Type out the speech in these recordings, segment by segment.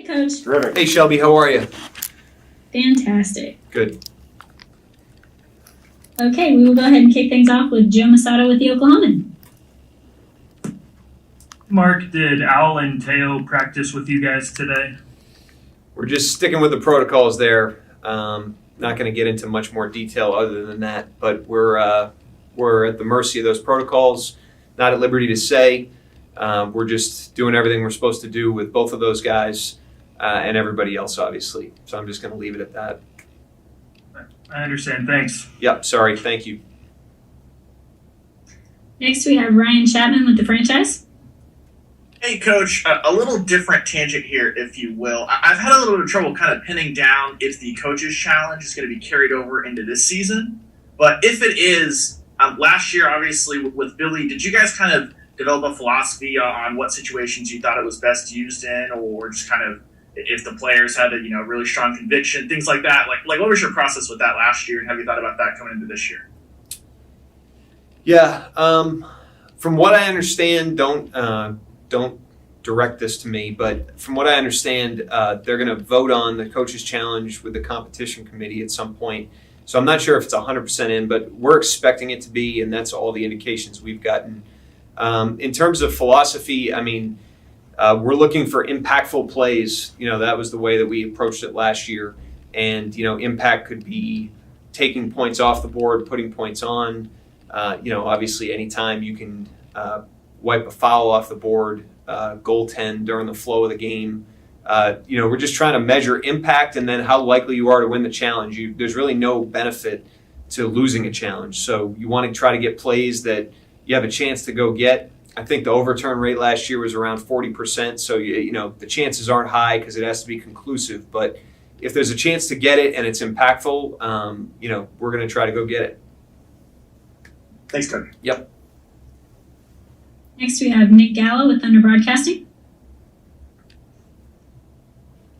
Coach. Terrific. Hey, Shelby, how are you? Fantastic. Good. Okay, we will go ahead and kick things off with Joe Masato with the Oklahoman. Mark, did Owl and Teo practice with you guys today? We're just sticking with the protocols there. Not going to get into much more detail other than that, but we're at the mercy of those protocols. Not at liberty to say. We're just doing everything we're supposed to do with both of those guys and everybody else, obviously. So I'm just going to leave it at that. I understand. Thanks. Yep, sorry. Thank you. Next, we have Ryan Chapman with the franchise. Hey, Coach, a little different tangent here, if you will. I've had a little bit of trouble kind of pinning down if the Coach's Challenge is going to be carried over into this season. But if it is, last year, obviously, with Billy, did you guys kind of develop a philosophy on what situations you thought it was best used in, or just kind of if the players had a really strong conviction, things like that? Like what was your process with that last year, and have you thought about that coming into this year? Yeah, from what I understand, don't direct this to me, but from what I understand, they're going to vote on the Coach's Challenge with the competition committee at some point. So I'm not sure if it's 100% in, but we're expecting it to be, and that's all the indications we've gotten. In terms of philosophy, I mean, we're looking for impactful plays. That was the way that we approached it last year. And, impact could be taking points off the board, putting points on. Obviously anytime you can wipe a foul off the board, goaltend during the flow of the game. We're just trying to measure impact and then how likely you are to win the challenge. There's really no benefit to losing a challenge. So you want to try to get plays that you have a chance to go get. I think the overturn rate last year was around 40%. So, the chances aren't high because it has to be conclusive. But if there's a chance to get it and it's impactful, we're going to try to go get it. Thanks, Coach. Yep. Next, we have Nick Gallo with Thunder Broadcasting.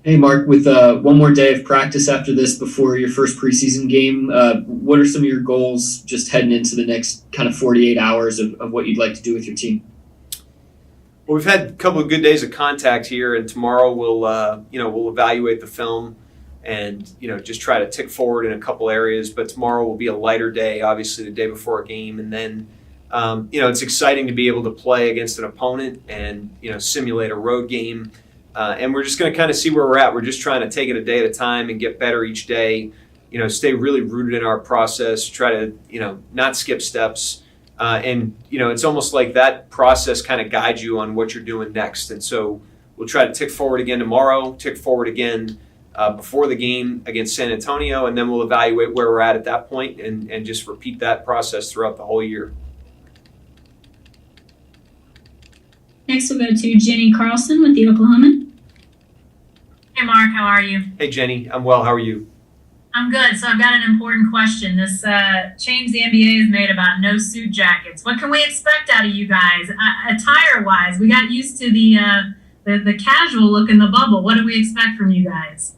Hey, Mark, with one more day of practice after this before your first preseason game, what are some of your goals just heading into the next kind of 48 hours of what you'd like to do with your team? Well, we've had a couple of good days of contact here, and tomorrow we'll evaluate the film and, just try to tick forward in a couple areas. But tomorrow will be a lighter day, obviously the day before a game. And then, it's exciting to be able to play against an opponent and, simulate a road game. And we're just going to kind of see where we're at. We're just trying to take it a day at a time and get better each day, stay really rooted in our process, try to, not skip steps. It's almost like that process kind of guides you on what you're doing next. And so we'll try to tick forward again tomorrow, tick forward again before the game against San Antonio, and then we'll evaluate where we're at that point and just repeat that process throughout the whole year. Next, we'll go to Jenny Carlson with the Oklahoman. Hey, Mark, how are you? Hey, Jenny. I'm well. How are you? I'm good. So I've got an important question. This change the NBA has made about no suit jackets. What can we expect out of you guys, attire-wise? We got used to the casual look in the bubble. What do we expect from you guys?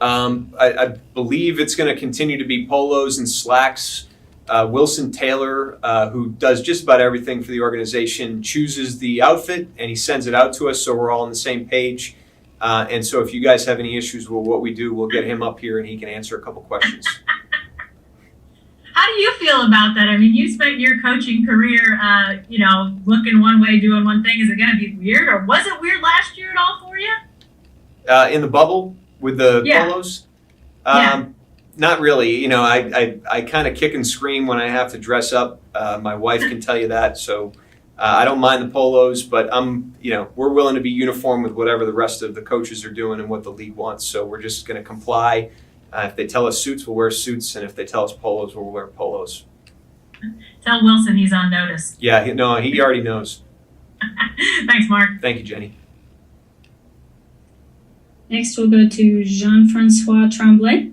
I believe it's going to continue to be polos and slacks. Wilson Taylor, who does just about everything for the organization, chooses the outfit and he sends it out to us so we're all on the same page. And so if you guys have any issues with what we do, we'll get him up here and he can answer a couple questions. How do you feel about that? I mean, you spent your coaching career, looking one way, doing one thing. Is it going to be weird, or was it weird last year at all for you? In the bubble with the polos? Not really. I kind of kick and scream when I have to dress up. My wife can tell you that. So I don't mind the polos, but we're willing to be uniform with whatever the rest of the coaches are doing and what the league wants. So we're just going to comply. If they tell us suits, we'll wear suits, and if they tell us polos, we'll wear polos. Tell Wilson he's on notice. Yeah, he already knows. Thanks, Mark. Thank you, Jenny. Next, we'll go to Jean-Francois Tremblay.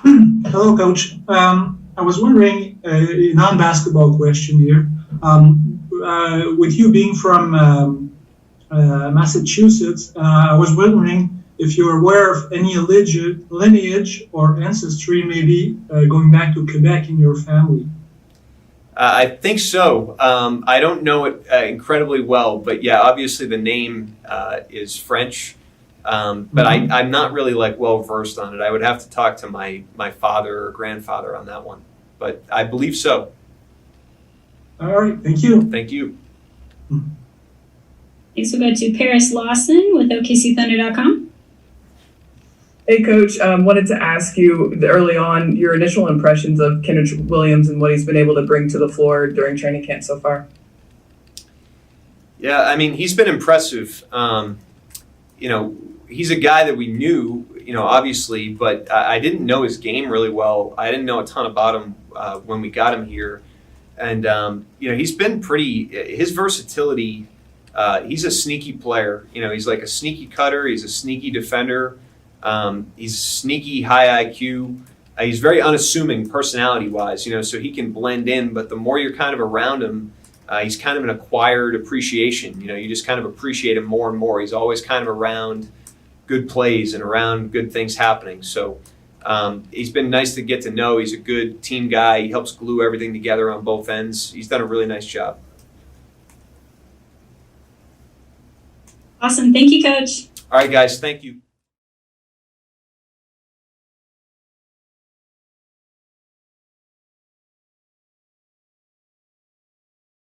Hello, Coach. I was wondering, a non-basketball question here. With you being from Massachusetts, I was wondering if you're aware of any lineage or ancestry maybe going back to Quebec in your family. I think so. I don't know it incredibly well, but yeah, obviously the name is French, but I'm not really well versed on it. I would have to talk to my father or grandfather on that one, but I believe so. All right, thank you. Thank you. Next we'll go to Paris Lawson with OKCThunder.com. Hey, Coach. Wanted to ask you early on your initial impressions of Kendrick Williams and what he's been able to bring to the floor during training camp so far. Yeah, I mean, he's been impressive. He's a guy that we knew, obviously, but I didn't know his game really well. I didn't know a ton about him when we got him here. And, he's been his versatility, he's a sneaky player. He's like a sneaky cutter. He's a sneaky defender. He's sneaky high IQ. He's very unassuming personality-wise, so he can blend in. But the more you're kind of around him, he's kind of an acquired appreciation. You just kind of appreciate him more and more. He's always kind of around good plays and around good things happening. So he's been nice to get to know. He's a good team guy. He helps glue everything together on both ends. He's done a really nice job. Awesome. Thank you, Coach. All right, guys. Thank you.